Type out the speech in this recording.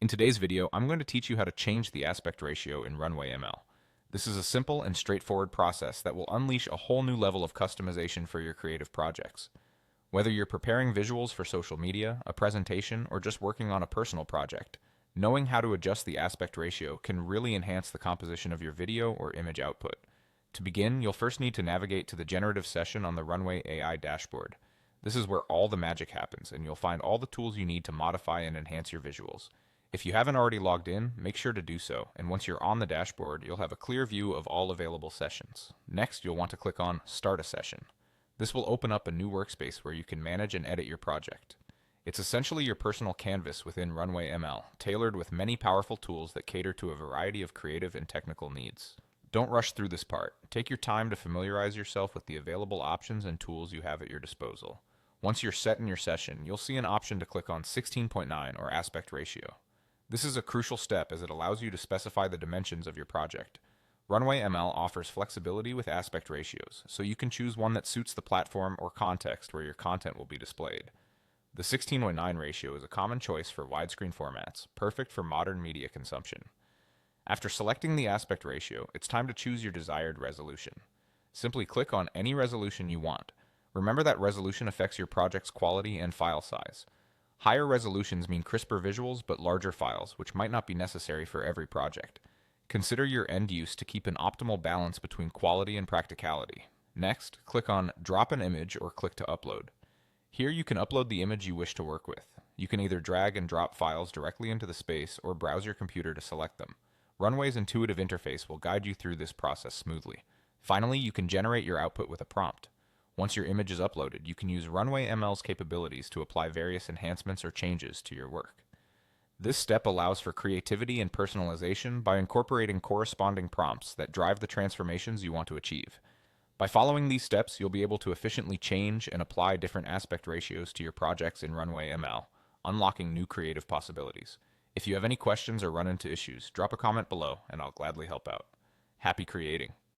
In today's video, I'm going to teach you how to change the aspect ratio in Runway ML. This is a simple and straightforward process that will unleash a whole new level of customization for your creative projects. Whether you're preparing visuals for social media, a presentation, or just working on a personal project, knowing how to adjust the aspect ratio can really enhance the composition of your video or image output. To begin, you'll first need to navigate to the generative session on the Runway AI dashboard. This is where all the magic happens, and you'll find all the tools you need to modify and enhance your visuals. If you haven't already logged in, make sure to do so, and once you're on the dashboard, you'll have a clear view of all available sessions. Next, you'll want to click on Start a Session. This will open up a new workspace where you can manage and edit your project. It's essentially your personal canvas within Runway ML, tailored with many powerful tools that cater to a variety of creative and technical needs. Don't rush through this part. Take your time to familiarize yourself with the available options and tools you have at your disposal. Once you're set in your session, you'll see an option to click on 16.9 or aspect ratio. This is a crucial step as it allows you to specify the dimensions of your project. Runway ML offers flexibility with aspect ratios, so you can choose one that suits the platform or context where your content will be displayed. The 16:9 ratio is a common choice for widescreen formats, perfect for modern media consumption. After selecting the aspect ratio, it's time to choose your desired resolution. Simply click on any resolution you want. Remember that resolution affects your project's quality and file size. Higher resolutions mean crisper visuals but larger files, which might not be necessary for every project. Consider your end use to keep an optimal balance between quality and practicality. Next, click on Drop an Image or click to Upload. Here you can upload the image you wish to work with. You can either drag and drop files directly into the space or browse your computer to select them. Runway's intuitive interface will guide you through this process smoothly. Finally, you can generate your output with a prompt. Once your image is uploaded, you can use Runway ML's capabilities to apply various enhancements or changes to your work. This step allows for creativity and personalization by incorporating corresponding prompts that drive the transformations you want to achieve. By following these steps, you'll be able to efficiently change and apply different aspect ratios to your projects in Runway ML, unlocking new creative possibilities. If you have any questions or run into issues, drop a comment below and I'll gladly help out. Happy creating!